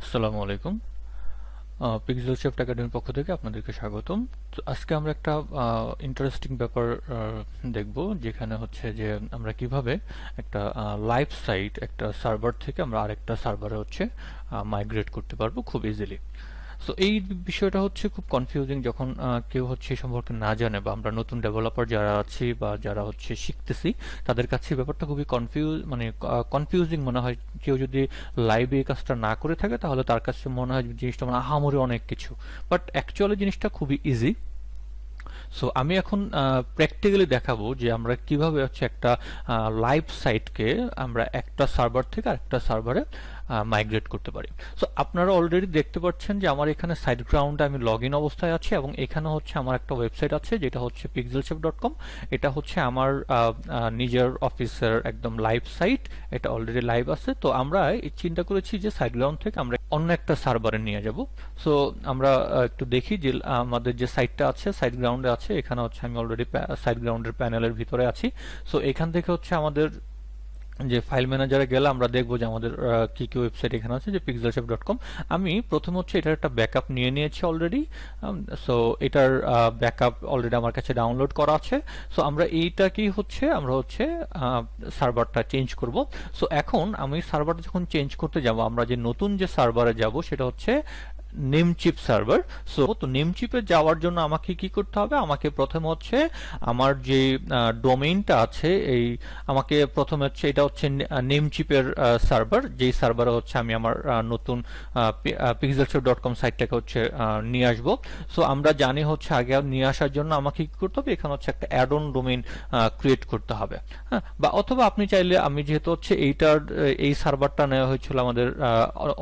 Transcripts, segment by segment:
আসসালামু আলাইকুম। পিক্সেলশাফট একাডেমির পক্ষ থেকে আপনাদেরকে স্বাগতম। তো আজকে আমরা একটা ইন্টারেস্টিং ব্যাপার দেখব, যেখানে হচ্ছে যে আমরা কিভাবে একটা লাইভ সাইট একটা সার্ভার থেকে আমরা আরেকটা সার্ভারে হচ্ছে মাইগ্রেট করতে পারবো খুব ইজিলি। সো এই বিষয়টা হচ্ছে খুব কনফিউজিং যখন কেউ হচ্ছে এই সম্পর্কে না জানে, বা আমরা নতুন ডেভেলপার যারা আছি বা যারা হচ্ছে শিখতেছি তাদের কাছে ব্যাপারটা খুবই কনফিউজিং মনে হয়। কেউ যদি লাইভে এই কাজটা না করে থাকে তাহলে তার কাছে মনে হয় জিনিসটা মানে আহামরি অনেক কিছু, বাট অ্যাকচুয়ালি জিনিসটা খুবই ইজি। সো আমি এখন প্র্যাকটিক্যালি দেখাবো যে আমরা কিভাবে হচ্ছে একটা লাইভ সাইটকে আমরা একটা সার্ভার থেকে আরেকটা সার্ভারে মাইগ্রেট করতে পারি। সো আপনারা অলরেডি দেখতে পাচ্ছেন যে আমার এখানে সাইট গ্রাউন্ডে আমি লগ ইন অবস্থায় আছি, এবং এখানে হচ্ছে আমার একটা ওয়েবসাইট আছে যেটা হচ্ছে pixelshaft.com। এটা হচ্ছে আমার নিজের অফিসের একদম লাইভ সাইট, এটা অলরেডি লাইভ আছে। তো আমরা চিন্তা করেছি যে সাইট গ্রাউন্ড থেকে আমরা অন্য একটা সার্ভারে নিয়ে যাব। সো আমরা একটু দেখি যে আমাদের যে সাইটটা আছে সাইট গ্রাউন্ডে আছে, এখানে হচ্ছে আমি অলরেডি সাইট গ্রাউন্ডের প্যানেলের ভিতরে আছি। সো এখান থেকে হচ্ছে আমাদের যে ফাইল ম্যানেজারে গেলে আমরা দেখবো যে আমাদের কি কি ওয়েবসাইট এখানে আছে, যে pixelshaft.com। আমি প্রথম হচ্ছে এটার একটা ব্যাকআপ নিয়ে নিয়েছি অলরেডি। সো এটার ব্যাকআপ অলরেডি আমার কাছে ডাউনলোড করা আছে। সো আমরা এইটাকেই হচ্ছে আমরা হচ্ছে সার্ভারটা চেঞ্জ করব। সো এখন আমি সার্ভারটা যখন চেঞ্জ করতে যাব, আমরা যে নতুন যে সার্ভারে যাব সেটা হচ্ছে নেমচিপ সার্ভার। সো তো নেমচিপে যাওয়ার জন্য আমাকে কি করতে হবে, আমাকে প্রথমে হচ্ছে আমার যে ডোমেইনটা আছে এই আমাকে প্রথমে হচ্ছে এটা হচ্ছে নেমচিপের সার্ভার, যেই সার্ভারে হচ্ছে আমি আমার নতুন pixelshaft.com সাইটটাকে হচ্ছে নিয়ে আসবো। সো আমরা জানি হচ্ছে আগে নিয়ে আসার জন্য আমাকে কি করতে হবে, এখানে হচ্ছে একটা অ্যাডন ডোমেইন ক্রিয়েট করতে হবে। হ্যাঁ, বা অথবা আপনি চাইলে, আমি যেহেতু হচ্ছে এই সার্ভারটা নেওয়া হয়েছিল আমাদের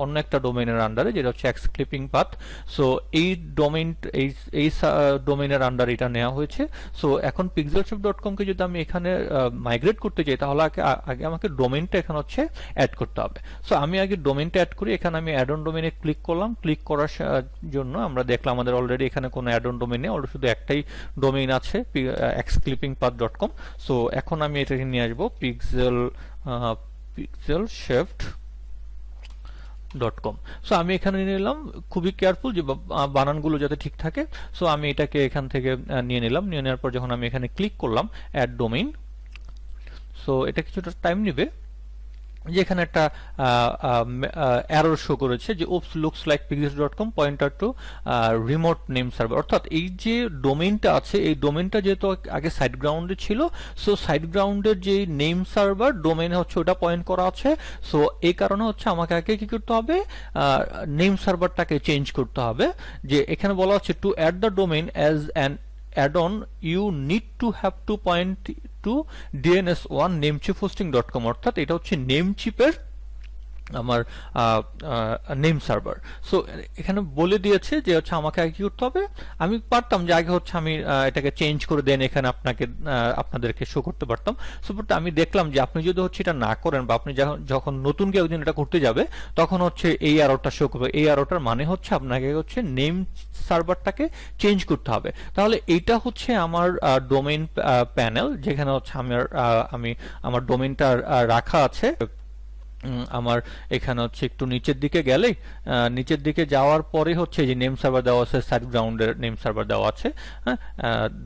অন্য একটা ডোমেইনের আন্ডারে, যেটা হচ্ছে 𝗖𝗯𝗹𝗲। সো এই ডোমেইনের আন্ডারে এটা নেওয়া হয়েছে। সো এখন pixelshaft.com কে যদি আমি এখানে মাইগ্রেট করতে চাই তাহলে আগে আমাকে ডোমেইনটা এখানে হচ্ছে অ্যাড করতে হবে। সো আমি আগে ডোমেইনটা অ্যাড করি। এখানে আমি অ্যাডন ডোমেইনে ক্লিক করলাম। ক্লিক করার জন্য আমরা দেখলাম আমাদের অলরেডি এখানে কোনো অ্যাডন ডোমেইন নেই, অলরেডি শুধু একটাই ডোমেইন আছে 𝗖𝗯𝗹𝗲.com। সো এখন আমি এটাকে নিয়ে আসবো pixelshaft.com। সো আমি এখানে নিলাম, খুবই কেয়ারফুল যে বানানগুলো যাতে ঠিক থাকে। সো আমি এটাকে এখান থেকে নিয়ে নিলাম। নিয়ে নেওয়ার পর যখন আমি এখানে ক্লিক করলাম অ্যাড ডোমেইন, সো এটা কিছুটা টাইম নেবে। যেখানে একটা এরর শো করেছে যে oops looks like pixelshaft.com pointer to remote name server, অর্থাৎ এই যে ডোমেইনটা আছে এই ডোমেইনটা যেহেতু আগে সাইট গ্রাউন্ডে ছিল, সো সাইট গ্রাউন্ডের যে নেম সার্ভার ডোমেইন হচ্ছে ওটা পয়েন্ট করা আছে। সো এই কারণে হচ্ছে আমাকে আগে কি করতে হবে, নেম সার্ভারটাকে চেঞ্জ করতে হবে। যে এখানে বলা হচ্ছে to add the domain as an add-on you need to have to point to dns1 namechipHosting.com, অর্থাৎ এটা হচ্ছে নেমচিপের আমার নেম সার্ভার। সো এখানে বলে দিয়েছে যে হচ্ছে আমাকে আগে কি করতে হবে। আমি পারতাম যে আগে হচ্ছে আমি এটাকে চেঞ্জ করে দেন এখানে আপনাদেরকে শো করতে পারতাম। সো বাট আমি দেখলাম যে আপনি যদি হচ্ছে এটা না করেন, বা আপনি যখন নতুন কেউ একদিন এটা করতে যাবে তখন হচ্ছে এই এররটা শো করবে। এই এররটার মানে হচ্ছে আপনাকে হচ্ছে নেম সার্ভারটাকে চেঞ্জ করতে হবে। তাহলে এইটা হচ্ছে আমার ডোমেইন প্যানেল, যেখানে হচ্ছে আমি আমার ডোমেইনটা রাখা আছে। আমার এখানে হচ্ছে একটু নিচের দিকে গেলে, নিচের দিকে যাওয়ার পরে হচ্ছে যে নেম সার্ভার দেওয়া আছে, সাইট গ্রাউন্ডের নেম সার্ভার দেওয়া আছে, হ্যাঁ,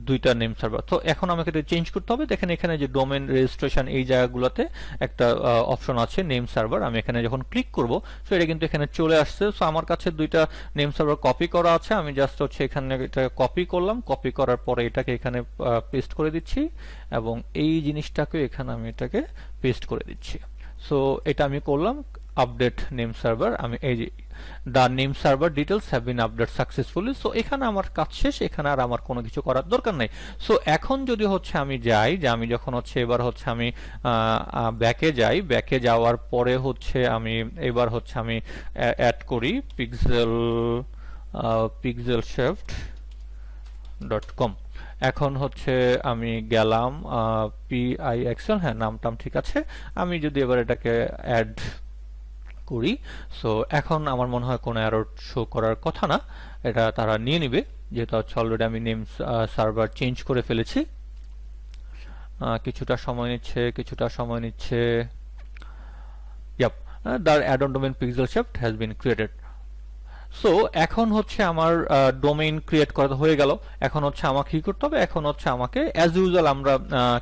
দুইটা নেম সার্ভার। তো এখন আমাকে এটা চেঞ্জ করতে হবে। দেখেন এখানে যে ডোমেইন রেজিস্ট্রেশন এই জায়গাগুলোতে একটা অপশন আছে নেম সার্ভার। আমি এখানে যখন ক্লিক করব সো এটা কিন্তু এখানে চলে আসছে। সো আমার কাছে দুইটা নেম সার্ভার কপি করা আছে, আমি জাস্ট হচ্ছে এখানে এটা কপি করলাম। কপি করার পরে এটাকে এখানে পেস্ট করে দিচ্ছি, এবং এই জিনিসটাকে এখানে আমি এটাকে পেস্ট করে দিচ্ছি। সো এটা আমি করলাম আপডেট নেম সার্ভার। আমি এই যে the name server details have been update successfully. So এখানে আমার কাজ শেষ, এখানে আর আমার কোনো কিছু করার দরকার নেই। সো এখন যদি হচ্ছে আমি যাই, যে আমি যখন হচ্ছে এবার হচ্ছে আমি ব্যাকে যাই, ব্যাকে যাওয়ার পরে হচ্ছে আমি এবার হচ্ছে আমি অ্যাড করি pixelshaft.com। এখন হচ্ছে আমি গেলাম pixel, হ্যাঁ নামটাম ঠিক আছে। আমি যদি এবার এটাকে অ্যাড করি, সো এখন আমার মনে হয় কোনো এরর শো করার কথা না, এটা তারা নিয়ে নিবে যেহেতু হচ্ছে অলরেডি আমি নেম সার্ভার চেঞ্জ করে ফেলেছি। কিছুটা সময় নিচ্ছে। Yep, the add-on domain Pixelshaft has been created. So এখন হচ্ছে আমার ডোমেইন ক্রিয়েট করা হয়ে গেল। এখন হচ্ছে আমাকে কি করতে হবে, এখন হচ্ছে আমাকে অ্যাজ ইউজুয়াল আমরা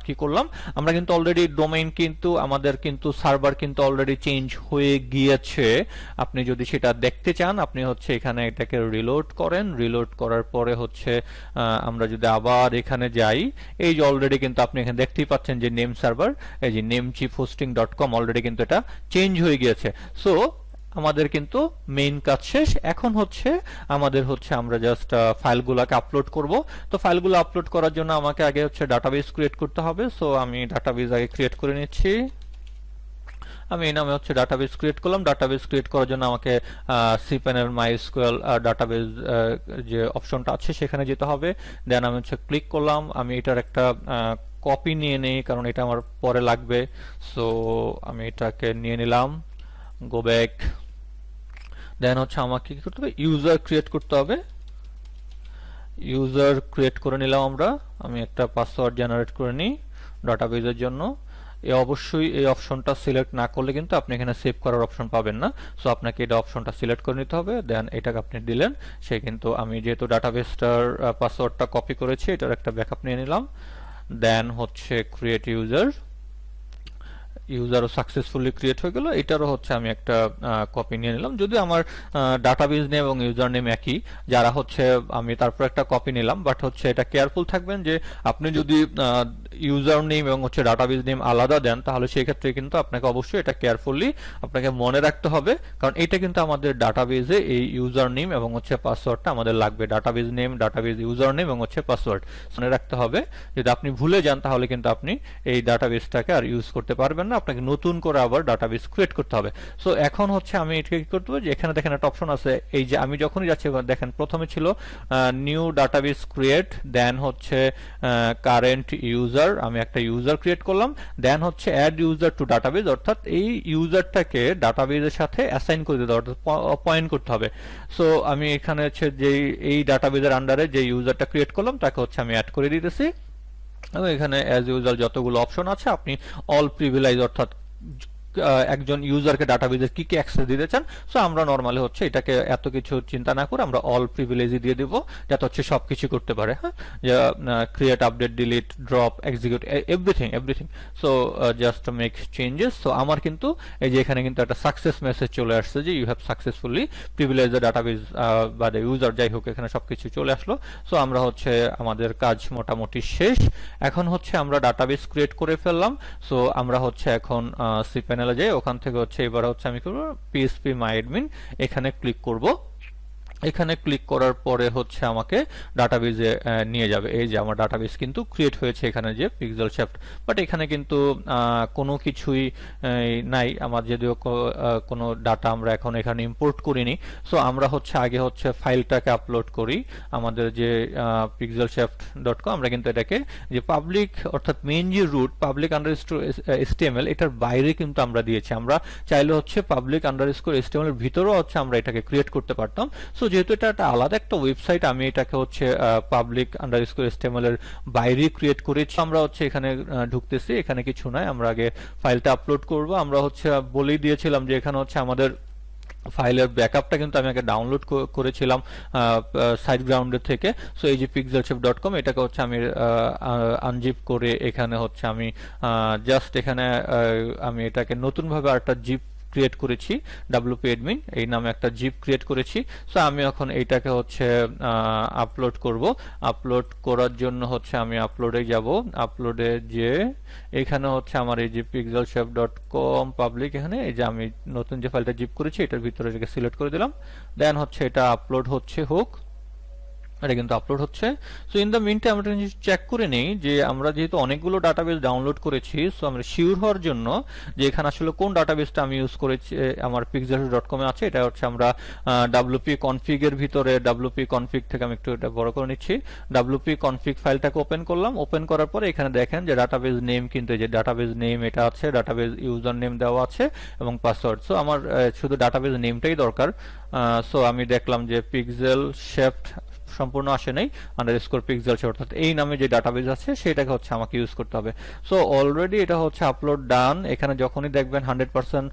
কি করলাম, আমরা কিন্তু অলরেডি ডোমেইন কিন্তু আমাদের কিন্তু সার্ভার কিন্তু অলরেডি চেঞ্জ হয়ে গিয়েছে। আপনি যদি সেটা দেখতে চান আপনি হচ্ছে এখানে এটাকে রিলোড করেন, রিলোড করার পরে হচ্ছে আমরা যদি আবার এখানে যাই, এই যে অলরেডি কিন্তু আপনি এখানে দেখতেই পাচ্ছেন যে নেম সার্ভার, এই যে namecheaphosting.com অলরেডি কিন্তু এটা চেঞ্জ হয়ে গিয়েছে। সো আমাদের কিন্তু মেইন কাজ শেষ। এখন হচ্ছে আমাদের হচ্ছে আমরা জাস্ট ফাইলগুলোকে আপলোড করব। তো ফাইলগুলো আপলোড করার জন্য আমাকে আগে হচ্ছে ডাটাবেস ক্রিয়েট করতে হবে। সো আমি ডাটাবেস আগে ক্রিয়েট করে নিচ্ছি। আমি এই নামে হচ্ছে ডাটাবেস ক্রিয়েট করলাম। ডাটাবেস ক্রিয়েট করার জন্য আমাকে cpanel mysql ডাটাবেস যে অপশনটা আছে সেখানে যেতে হবে। দেন আমি হচ্ছে ক্লিক করলাম। আমি এটার একটা কপি নিয়ে নেই কারণ এটা আমার পরে লাগবে। সো আমি এটাকে নিয়ে নিলাম, গো ব্যাক। দেন হচ্ছে আমাকে কি করতে হবে, ইউজার ক্রিয়েট করতে হবে। ইউজার ক্রিয়েট করে নিলাম আমরা। আমি একটা পাসওয়ার্ড জেনারেট করে নিই ডাটাবেজের জন্য। অবশ্যই এই অপশনটা সিলেক্ট না করলে কিন্তু আপনি এখানে সেভ করার অপশন পাবেন না। সো আপনাকে এটা অপশনটা সিলেক্ট করে নিতে হবে। দেন এটাকে আপনি দিলেন, সে কিন্তু আমি যেহেতু ডাটাবেসটার পাসওয়ার্ডটা কপি করেছি এটার একটা ব্যাকআপ নিয়ে নিলাম। দেন হচ্ছে ক্রিয়েট ইউজার, ইউজারও সাকসেসফুলি ক্রিয়েট হয়ে গেল। এটারও হচ্ছে আমি একটা কপি নিয়ে নিলাম, যদি আমার ডাটাবেস নেম এবং ইউজার নেম একই, যারা হচ্ছে আমি তারপর একটা কপি নিলাম। বাট হচ্ছে এটা কেয়ারফুল থাকবেন যে আপনি যদি ইউজার নেম এবং হচ্ছে ডাটাবেস নেম আলাদা দেন তাহলে সেই ক্ষেত্রে কিন্তু আপনাকে অবশ্যই এটা কেয়ারফুলি আপনাকে মনে রাখতে হবে, কারণ এটা কিন্তু আমাদের ডাটাবেসে এই ইউজার নেম এবং হচ্ছে পাসওয়ার্ডটা আমাদের লাগবে। Database name, database user name এবং হচ্ছে পাসওয়ার্ড মনে রাখতে হবে। যদি আপনি ভুলে যান তাহলে কিন্তু আপনি এই ডাটাবেসটাকে আর ইউজ করতে পারবেন না, আপনাকে নতুন করে আবার ডাটাবেস ক্রিয়েট করতে হবে। সো এখন হচ্ছে আমি এটাকে কি করতে হবে, যে এখানে দেখেন একটা অপশন আছে, এই যে আমি যখনই যাচ্ছি দেখেন প্রথমে ছিল নিউ ডাটাবেস ক্রিয়েট, দেন হচ্ছে কারেন্ট ইউজার, আমি একটা ইউজার ক্রিয়েট করলাম। দেন হচ্ছে অ্যাড ইউজার টু ডাটাবেস, অর্থাৎ এই ইউজারটাকে ডাটাবেসের সাথে অ্যাসাইন করে দিতে হবে, অর্থাৎ পয়েন্ট করতে হবে। সো আমি এখানে হচ্ছে যে এই ডাটাবেসের আন্ডারে যে ইউজারটা ক্রিয়েট করলাম তাকে হচ্ছে আমি অ্যাড করে দিতেছি। এবং এখানে অ্যাজ ইউজুয়াল যতগুলো অপশন আছে আপনি অল প্রিভিলেজ, অর্থাৎ একজন ইউজারকে ডাটাবেসের কি কি অ্যাক্সেস দিতে চান। সো আমরা নরমালি হচ্ছে এটাকে এত কিছু চিন্তা না করে আমরা অল প্রিভিলেজই দিয়ে দিব, যাতে হচ্ছে সবকিছু করতে পারে। হ্যাঁ, যে create, update, delete, drop, execute, everything. So just make changes. So আমার কিন্তু এই যে এখানে কিন্তু একটা সাকসেস মেসেজ চলে আসছে যে you have successfully privilege the database বা দ্য ইউজার, যাই হোক এখানে সবকিছু চলে আসলো। সো আমরা হচ্ছে আমাদের কাজ মোটামুটি শেষ। এখন হচ্ছে আমরা ডাটাবেস ক্রিয়েট করে ফেললাম। সো আমরা হচ্ছে এখন cpanel যাই, ওখান থেকে হচ্ছে এবার হচ্ছে আমি করব php myadmin, এখানে ক্লিক করব। এখানে ক্লিক করার পরে হচ্ছে আমাকে ডাটাবেসে নিয়ে যাবে। এই যে আমার ডাটাবেস কিন্তু ক্রিয়েট হয়েছে এখানে যে পিক্সেলশাফট, বাট এখানে কিন্তু কোনো কিছুই নাই আমার, যদিও কোনো ডাটা আমরা এখন এখানে ইম্পোর্ট করিনি। সো আমরা হচ্ছে আগে হচ্ছে ফাইলটাকে আপলোড করি আমাদের যে pixelshaft.com। আমরা কিন্তু এটাকে যে পাবলিক, অর্থাৎ মেইন যে রুট public_html, এটার বাইরে কিন্তু আমরা দিয়েছি। আমরা চাইলে হচ্ছে public_html এর ভিতরেও হচ্ছে আমরা এটাকে ক্রিয়েট করতে পারতাম। সো যেহেতু এটা একটা আলাদা একটা ওয়েবসাইট, আমি এটাকে হচ্ছে public_html এর বাইরে ক্রিয়েট করেছি। আমরা হচ্ছে এখানে ঢুকতেছি, এখানে কিছু নাই, আমরা আগে ফাইলটা আপলোড করব। আমরা হচ্ছে বলেই দিয়েছিলাম যে এখানে হচ্ছে আমাদের ফাইলের ব্যাকআপটা কিন্তু আমি আগে ডাউনলোড করেছিলাম সাইটগ্রাউন্ডের থেকে। সো এই যে pixelshaft.com, এটাকে হচ্ছে আমি আনজিপ করে এখানে হচ্ছে আমি জাস্ট এখানে আমি এটাকে নতুনভাবে আরেকটা জিপ ক্রিয়েট করেছি, wp-admin এই নামে একটা জিপ ক্রিয়েট করেছি। সো আমি এখন এইটাকে হচ্ছে আপলোড করব। আপলোড করার জন্য হচ্ছে আমি আপলোডে যাব। আপলোডে যে এখানে হচ্ছে আমার এই যে pixelshaft.com পাবলিক, এখানে এই যে আমি নতুন যে ফাইলটা জিপ করেছি এটার ভিতরে এটাকে সিলেক্ট করে দিলাম। দেন হচ্ছে এটা আপলোড হচ্ছে, হোক, এটা কিন্তু আপলোড হচ্ছে। So in the mean time আমরা চেক করে নেই যে আমরা যেহেতু অনেকগুলো ডাটাবেস ডাউনলোড করেছি, সো আমরা শিওর হওয়ার জন্য যে এখানে আসলে কোন ডাটাবেসটা আমি ইউজ করেছি আমার pixelshaft.com এ আছে, এটা হচ্ছে আমরা wp-config এর ভিতরে wp-config থেকে আমি একটু এটা বড় করে নিচ্ছি, wp-config ফাইলটাকে ওপেন করলাম। ওপেন করার পরে এখানে দেখেন যে ডাটাবেস নেম কিন্তু এই যে ডাটাবেস নেম এটা আছে, ডাটাবেস ইউজার নেম দেওয়া আছে এবং পাসওয়ার্ড। সো আমার শুধু ডাটাবেস নেমটাই দরকার। সো আমি দেখলাম যে Pixelshaft সম্পূর্ণ আসে নাই, আন্ডারস্কোর পিক্সেলশেফট অর্থাৎ এই নামে যে ডাটাবেস আছে সেটাকে হচ্ছে আমাকে ইউজ করতে হবে। সো অলরেডি এটা হচ্ছে আপলোড ডান। এখানে যখনই দেখবেন 100%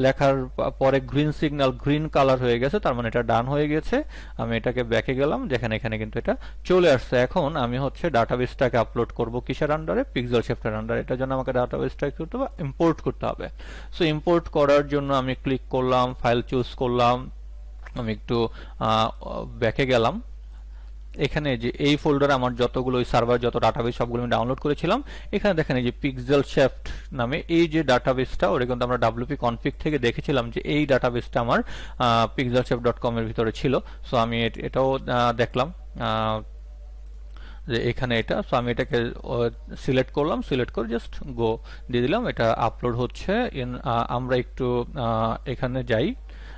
লেখার পরে গ্রিন সিগন্যাল, গ্রিন কালার হয়ে গেছে, তার মানে এটা ডান হয়ে গেছে। আমি এটাকে ব্যাকে গেলাম, যেখানে এখানে কিন্তু এটা চলে আসছে। এখন আমি হচ্ছে ডাটাবেসটাকে আপলোড করব কিসের আন্ডারে? পিক্সেলশেফটের আন্ডারে। এটার জন্য আমাকে ডাটাবেসটা করতে হবে, ইম্পোর্ট করতে হবে। সো ইম্পোর্ট করার জন্য আমি ক্লিক করলাম, ফাইল চুজ করলাম, আমি একটু ব্যাকে গেলাম। এখানে যে এই ফোল্ডারে আমার যতগুলো সার্ভার, যত ডাটাবেস সবগুলো আমি ডাউনলোড করেছিলাম। এখানে দেখেন এই যে পিক্সেলশেফট নামে এই যে ডাটাবেসটা, ওটা কিন্তু আমরা wp-config থেকে দেখেছিলাম যে এই ডাটাবেসটা আমার pixelshaft.com এর ভিতরে ছিল। সো আমি এটাও দেখলাম যে এখানে এটা। সো আমি এটাকে সিলেক্ট করলাম, সিলেক্ট করে জাস্ট গো দিয়ে দিলাম। এটা আপলোড হচ্ছে। আমরা একটু এখানে যাই।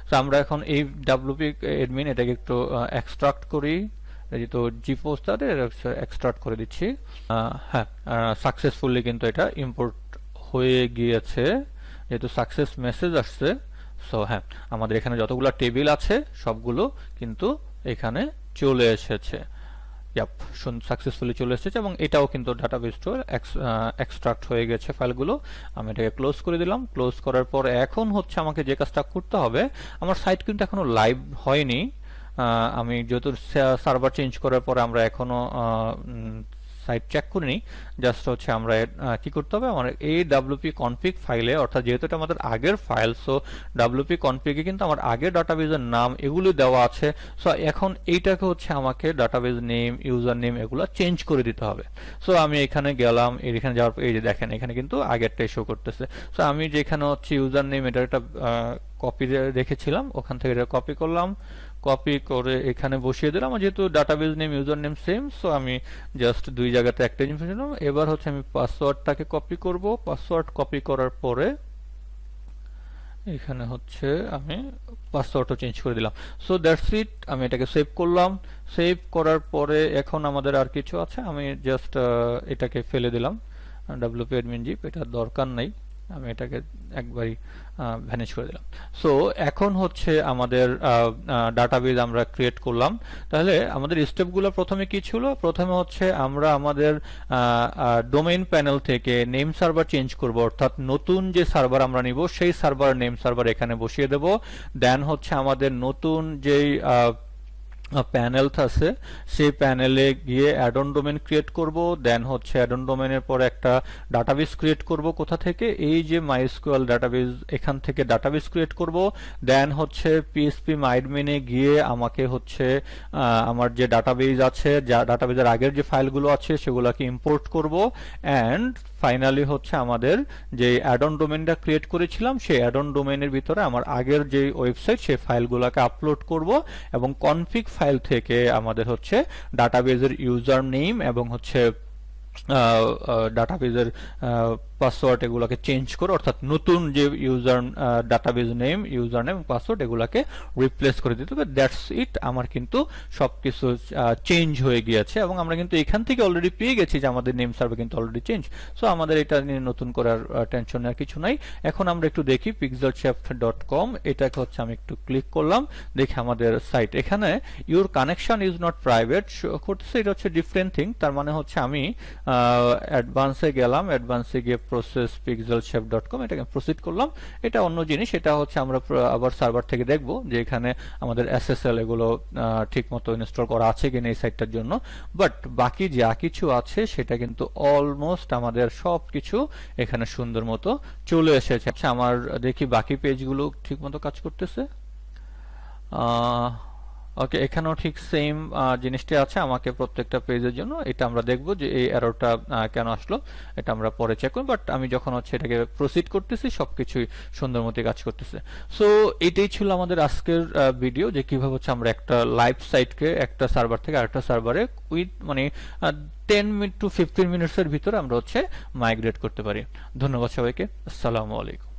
সো আমরা এখন এই wp admin এটাকে একটু এক্সট্রাক্ট করি, যেহেতু জিপোস্ট তাদের এক্সট্রাক্ট করে দিচ্ছি। হ্যাঁ, সাকসেসফুলি কিন্তু এটা ইম্পোর্ট হয়ে গিয়েছে, যেহেতু সাকসেস মেসেজ আসছে। সো হ্যাঁ, আমাদের এখানে যতগুলো টেবিল আছে সবগুলো কিন্তু এখানে চলে এসেছে। সাকসেসফুলি চলে এসেছে এবং এটাও কিন্তু ডাটাবেস টু এক্সট্রাক্ট হয়ে গেছে ফাইলগুলো। আমি এটাকে ক্লোজ করে দিলাম। ক্লোজ করার পর এখন হচ্ছে আমাকে যে কাজটা করতে হবে, আমার সাইট কিন্তু এখনো লাইভ হয়নি। আমি যেহেতু সার্ভার চেঞ্জ করার পরে আমরা এখনো সাইট চেক করিনি, জাস্ট হচ্ছে আমরা কি করতে হবে, আমার এই wp-config ফাইলে, অর্থাৎ যেহেতু এটা আমাদের আগের ফাইল, সো wp-config এ কিন্তু আমার আগের ডাটাবেসের নাম এগুলো দেওয়া আছে। সো এখন এইটাকে হচ্ছে আমাকে ডাটাবেস নেম, ইউজার নেম এগুলো চেঞ্জ করে দিতে হবে। সো আমি এখানে গেলাম, এখানে যাওয়ার পর এই যে দেখেন এখানে কিন্তু আগেরটাই শো করতেছে। সো আমি যেখানে হচ্ছে ইউজার নেম এটা একটা কপি রেখেছিলাম, ওখান থেকে এটা কপি করলাম, কপি করে এখানে বসিয়ে দিলাম। যেহেতু database name, user name same, so আমি জাস্ট দুই জায়গাতে একটা জিনিস দিলাম। এবার হচ্ছে আমি পাসওয়ার্ডটাকে কপি করব। পাসওয়ার্ড কপি করার পরে এখানে হচ্ছে আমি পাসওয়ার্ডও চেঞ্জ করে দিলাম। So that's it. আমি এটাকে সেভ করলাম। সেভ করার পরে এখন আমাদের আর কিছু আছে, আমি জাস্ট এটাকে ফেলে দিলাম, wp admin zip, এটা দরকার নাই, আমি এটাকে একবারই ভ্যানিশ করে দিলাম। সো এখন হচ্ছে আমাদের ডাটাবেস আমরা ক্রিয়েট করলাম। তাহলে আমাদের স্টেপগুলো প্রথমে কি ছিল? প্রথমে হচ্ছে আমরা আমাদের ডোমেইন প্যানেল থেকে নেম সার্ভার চেঞ্জ করব, অর্থাৎ নতুন যে সার্ভার আমরা নিব সেই সার্ভার নেম সার্ভার এখানে বসিয়ে দেব। দেন হচ্ছে আমাদের নতুন যেই প্যানেল আছে সেই প্যানেলে গিয়ে অ্যাডন ডোমেন ক্রিয়েট করব। দেন হচ্ছে অ্যাডন ডোমেনের পরে একটা ডাটাবেস ক্রিয়েট করব। কোথা থেকে? এই যে মাইস্কুয়েল ডাটাবেস, এখান থেকে ডাটাবেস ক্রিয়েট করব। দেন হচ্ছে পিএসপি মাইডমেনে গিয়ে আমাকে হচ্ছে আমার যে ডাটাবেস আছে, ডাটাবেসের আগের যে ফাইলগুলো আছে সেগুলোকে ইম্পোর্ট করব। অ্যান্ড ফাইনালি হচ্ছে আমাদের যে অ্যাডন ডোমেনটা ক্রিয়েট করেছিলাম সেই অ্যাডন ডোমেনের ভিতরে আমার আগের যে ওয়েবসাইট সেই ফাইলগুলোকে আপলোড করব এবং কনফিগ ফাইল থেকে আমাদের হচ্ছে ডাটাবেসের ইউজার নেম এবং হচ্ছে ডাটাবেসের পাসওয়ার্ড এগুলোকে চেঞ্জ করে, অর্থাৎ নতুন যে user database name, user name, password এগুলোকে রিপ্লেস করে দিতে হবে। That's it. আমার কিন্তু সবকিছু চেঞ্জ হয়ে গিয়েছে এবং আমরা কিন্তু এখান থেকে অলরেডি পেয়ে গেছি যে আমাদের নেম সার্ভার কিন্তু অলরেডি চেঞ্জ। সো আমাদের এটা নিয়ে নতুন করার টেনশন নেওয়ার কিছু নাই। এখন আমরা একটু দেখি pixelshaft.com, এটাকে হচ্ছে আমি একটু ক্লিক করলাম, দেখি আমাদের সাইট। এখানে your connection is not private করতেছে, এটা হচ্ছে ডিফারেন্ট থিং। তার মানে হচ্ছে আমি অ্যাডভান্সে গেলাম, অ্যাডভান্সে গিয়ে প্রসেস pixelshaft.com, এটাকে প্রসিড করলাম। এটা অন্য জিনিস, এটা হচ্ছে আমরা আবার সার্ভার থেকে দেখব যে এখানে আমাদের SSL এগুলো ঠিক মতো ইনস্টল করা আছে কিনা এই সাইটটার জন্য। বাট বাকি যা কিছু আছে সেটা কিন্তু অলমোস্ট আমাদের সব কিছু এখানে সুন্দর মতো চলে এসেছে। আচ্ছা, আমার দেখি বাকি পেজগুলো ঠিক মতো কাজ করতেছে। ওকে, এখানেও ঠিক সেম জিনিসটি আছে আমাকে প্রত্যেকটা পেজের জন্য। এটা আমরা দেখব যে এই এররটা কেন আসলো, এটা আমরা পরে চেক করব। বাট আমি যখন হচ্ছে এটাকে প্রসিড করতেছি সবকিছুই সুন্দর মতো কাজ করতেছে। সো এটাই ছিল আমাদের আজকের ভিডিও, যে কিভাবে হচ্ছে আমরা একটা লাইভ সাইটকে একটা সার্ভার থেকে আরেকটা সার্ভারে উইথ মানে 10 মিনিট টু 15 মিনিটসের ভিতরে আমরা হচ্ছে মাইগ্রেট করতে পারি। ধন্যবাদ সবাইকে। আসসালামু আলাইকুম।